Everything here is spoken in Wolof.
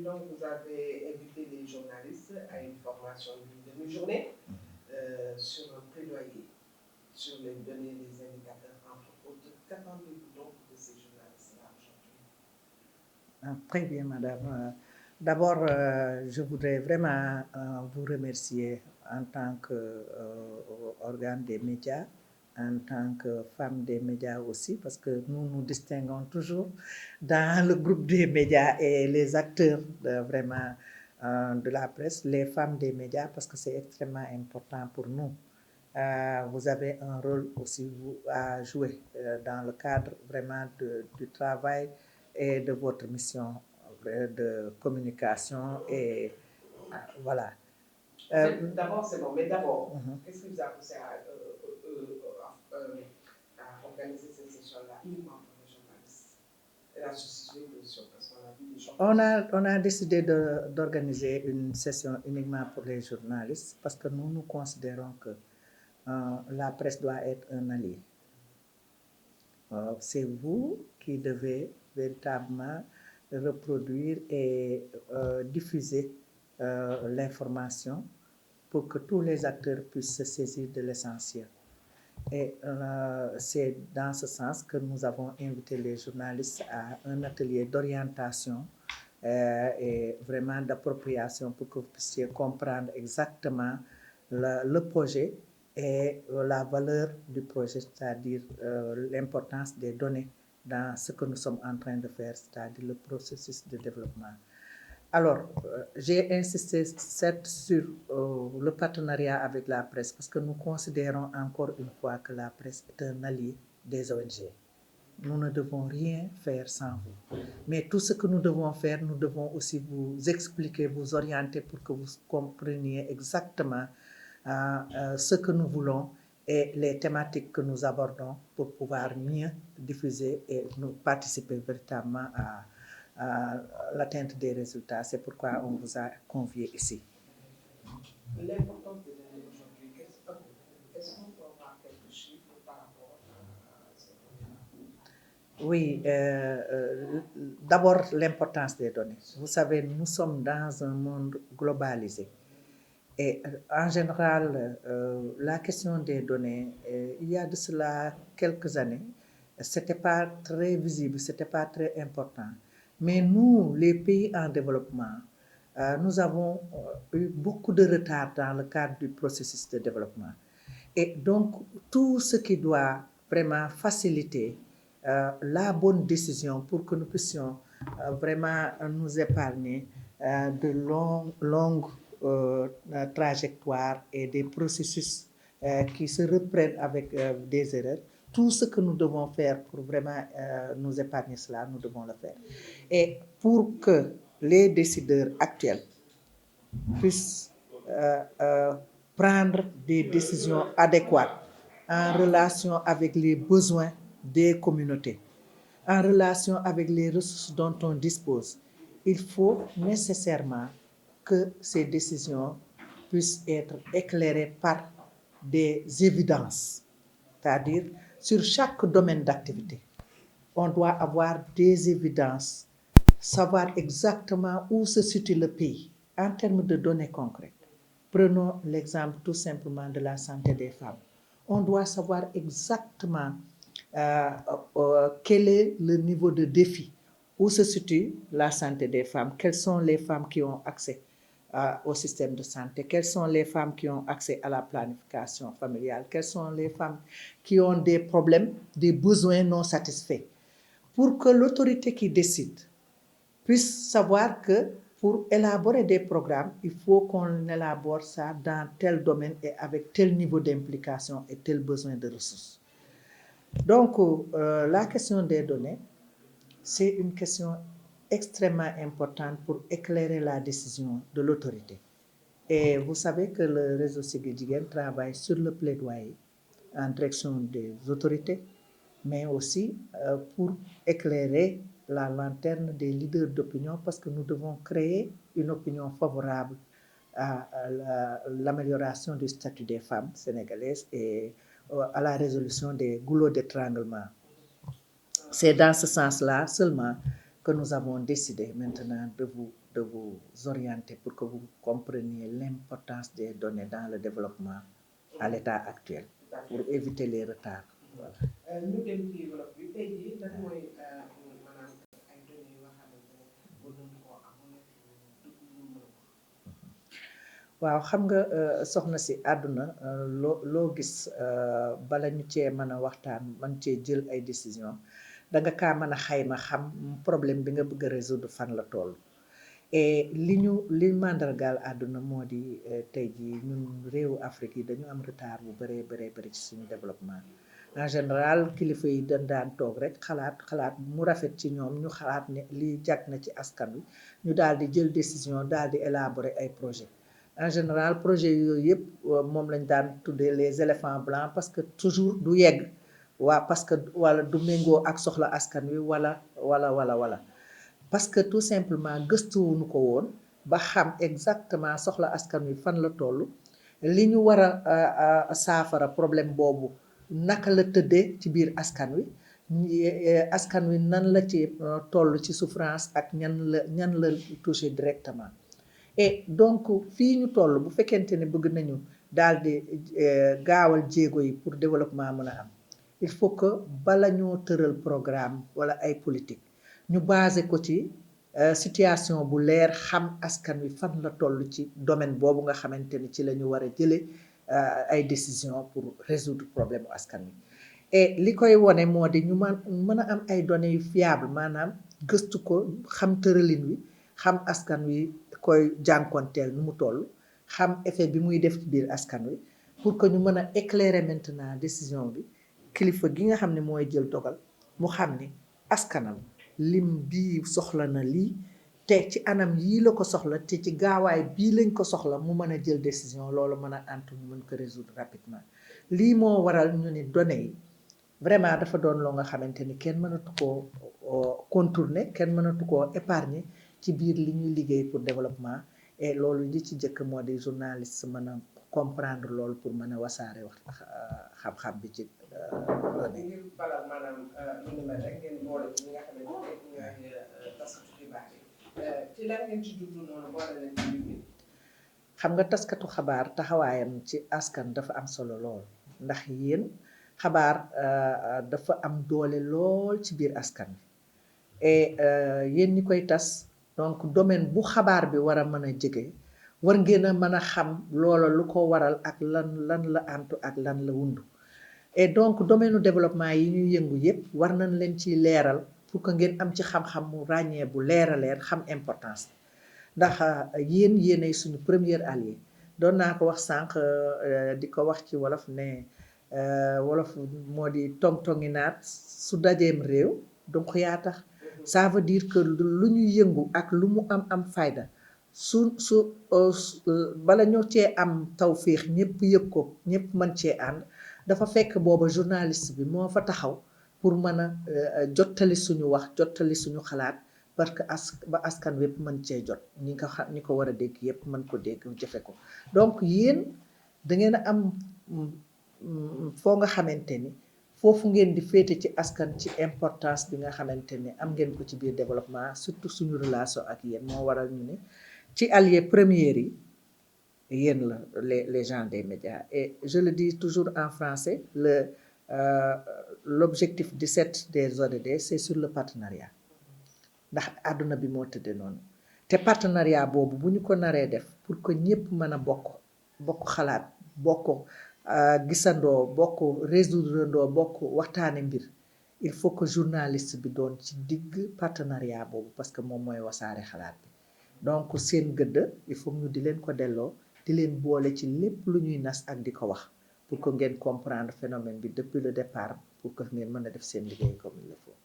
donc, vous avez invité les journalistes à une formation d'une demi-journée sur un plaidoyer, sur les données, les indicateurs, entre autres. Qu'attendez-vous donc de ces journalistes-là aujourd'hui? Très bien, madame. D'abord, je voudrais vraiment vous remercier en tant qu'organe des médias, en tant que femme des médias aussi, parce que nous nous distinguons toujours dans le groupe des médias et les acteurs vraiment de la presse, les femmes des médias, parce que c'est extrêmement important pour nous. Vous avez un rôle aussi à jouer dans le cadre vraiment du travail et de votre mission de communication et voilà. D'abord, c'est bon, mais d'abord, qu'est-ce qui vous a poussé à organiser cette session-là uniquement pour les journalistes et la susciter une position parce qu'on a vu des gens. On a décidé d'organiser une session uniquement pour les journalistes parce que nous considérons que la presse doit être un allié. C'est vous qui devez véritablement reproduire et diffuser l'information pour que tous les acteurs puissent se saisir de l'essentiel. Et c'est dans ce sens que nous avons invité les journalistes à un atelier d'orientation et vraiment d'appropriation pour que vous puissiez comprendre exactement le projet et la valeur du projet, c'est-à-dire l'importance des données dans ce que nous sommes en train de faire, c'est-à-dire le processus de développement. Alors, j'ai insisté certes sur le partenariat avec la presse parce que nous considérons encore une fois que la presse est un allié des ONG. Nous ne devons rien faire sans vous. Mais tout ce que nous devons faire, nous devons aussi vous expliquer, vous orienter pour que vous compreniez exactement ce que nous voulons et les thématiques que nous abordons pour pouvoir mieux diffuser et nous participer véritablement à l'atteinte des résultats. C'est pourquoi on vous a convié ici. L'importance de données aujourd'hui, est-ce qu'on peut avoir quelques chiffres par rapport à ces données-là? Oui, d'abord l'importance des données. Vous savez, nous sommes dans un monde globalisé. Et en général, la question des données, il y a de cela quelques années, ce n'était pas très visible, ce n'était pas très important. Mais nous, les pays en développement, nous avons eu beaucoup de retard dans le cadre du processus de développement. Et donc, tout ce qui doit vraiment faciliter la bonne décision pour que nous puissions vraiment nous épargner de longues trajectoires et des processus qui se reprennent avec des erreurs. Tout ce que nous devons faire pour vraiment nous épargner cela, nous devons le faire. Et pour que les décideurs actuels puissent prendre des décisions adéquates en relation avec les besoins des communautés, en relation avec les ressources dont on dispose, il faut nécessairement que ces décisions puissent être éclairées par des évidences, c'est-à-dire sur chaque domaine d'activité. On doit avoir des évidences, savoir exactement où se situe le pays en termes de données concrètes. Prenons l'exemple tout simplement de la santé des femmes. On doit savoir exactement quel est le niveau de défi, où se situe la santé des femmes, quelles sont les femmes qui ont accès au système de santé, quelles sont les femmes qui ont accès à la planification familiale, quelles sont les femmes qui ont des problèmes, des besoins non satisfaits, pour que l'autorité qui décide puisse savoir que pour élaborer des programmes, il faut qu'on élabore ça dans tel domaine et avec tel niveau d'implication et tel besoin de ressources. Donc, la question des données, c'est une question extrêmement importante pour éclairer la décision de l'autorité. Et vous savez que le réseau Siggil Jigéen travaille sur le plaidoyer en direction des autorités, mais aussi pour éclairer la lanterne des leaders d'opinion parce que nous devons créer une opinion favorable à l'amélioration du statut des femmes sénégalaises et à la résolution des goulots d'étranglement. C'est dans ce sens-là seulement que nous avons décidé maintenant de vous orienter pour que vous compreniez l'importance des données dans le développement à l'état actuel, pour éviter les retards. Voilà. ñu dem ci wolof bi tey jii lan mooy maanaam ay données yoo xamante ne mën nañu koo am mu nekk lu mën a wax. waaw xam nga soxna si àdduna loo gis bala ñu cee mën a waxtaan mën cee jël ay décision danga kaa mën a xayma xam problème bi nga bëgg a résoudre fan la toll. et li màndargaal àdduna moo di tey jii ñun réewu Afrique yi dañu am retard bu bëree ci suñu développement. En général kilifa yi dañ daan toog rek xalaat mu rafet ci ñoom ñu xalaat ne lii jag na ci askan wi ñu daal di jël décision daal di élaborer ay projet en général projet yooyu yëpp moom lañ daan tuddee les éléphants blancs parce que toujours du yegg parce que wala du méngoo ak soxla askan wi wala parce que tout simplement gëstuwuñu ko woon ba xam exactement soxla askan wi fan la toll li ñu war a saafara problème boobu naka la tëddee ci biir askan wi nan la ci toll ci souffrance ak ñan la touché directement. et donc fii ñu toll bu fekkente ne bëgg nañu daal di gaawal jéego yi pour développement mën a am il faut que bala ñoo tëral programme wala ay politique ñu basé ko ci situation bu leer xam askan wi fan la toll ci domaine boobu nga xamante ni ci la ñu war a jële ay décision pour résoudre problème u askan wi. et li koy wone moo di ñu mën a am ay données yu fiable maanaam gëstu ko xam tëralin wi xam askan wi koy jànkonteel nu mu toll xam effet bi muy def ci biir askan wi pour que ñu mën a éclairer maintenant décision bi kilifa gi nga xam ne mooy jël dogal mu xam ni askanam lim bii soxla na lii te ci anam yii la ko soxla te ci gaawaay bii lañ ko soxla mu mën a jël décision loolu mën a antu ñu mën ko résoudre rapidement. lii moo waral ñu ni données yi vraiment dafa doon loo nga xamante ni kenn mënatu koo contourner kenn mënatu koo épargner ci biir li ñuy liggéey pour développement. et loolu li ci jëkk moo di journaliste mën a comprendre loolu pour mën a wasaare wax xam-xam bi ci données. ngir balal maanaam lu ni mel rek ngeen boole ci ñi nga xamante ne ñooy taskatu xibaar yi ci lan ngeen ci jublu noonu boole leen ci mbir mi. xam nga taskatu xabaar taxawaayam ci askan dafa am solo lool ndax yéen xabaar dafa am doole lool ci biir askan bi et yéen ñi koy tas donc domaine bu xabaar bi war a mën a jege war ngeen a mën a xam loola lu ko waral ak lan la antu ak lan la wundu. et donc domaine développement yi ñuy yëngu yépp war nañ leen ci leeral pour que ngeen am ci xam-xam mu ràññee bu leer a leer xam importance ndax yéenay suñu premier allié. doon naa ko wax sànq di ko wax ci wolof ne wolof moo di tong-tongi naat su dajeem réew donc yaa tax ça veut dire que lu ñuy yëngu ak lu mu am fayda su bala ñoo cee am tawféex ñëpp yëg ko ñëpp mën cee ànd dafa fekk booba journaliste bi moo fa taxaw pour mën a jottali suñu wax jottali suñu xalaat parce que askan wépp mën cee jot ñi ko war a dégg yépp mën ko dégg jëfe ko. donc yéen dangeen a am foo nga xamante ni foofu ngeen di féete ci askan ci importance bi nga xamante ni am ngeen ko ci biir développement surtout suñu relation ak yéen moo waral ñu ne ci alliés premiers yi yéen la les gens des médias. et je le dis toujours en français l'objectif 17 des ODD c'est sur le partenariat ndax àdduna bi moo tëddee noonu te partenariat boobu bu ñu ko naree def pour que ñëpp mën a bokk xalaat bokk gisandoo bokk résoudre ndoo bokk waxtaane mbir il faut que journaliste bi doon ci digg partenariat boobu parce que moom mooy wasaare xalaat bi. donc seen gëdd il faut ñu di leen ko delloo di leen boole ci lépp lu ñuy nas ak di ko wax pour que ngeen comprendre phénomène bi depuis le départ pour que ngeen mën a def seen liggéey comme il le faut.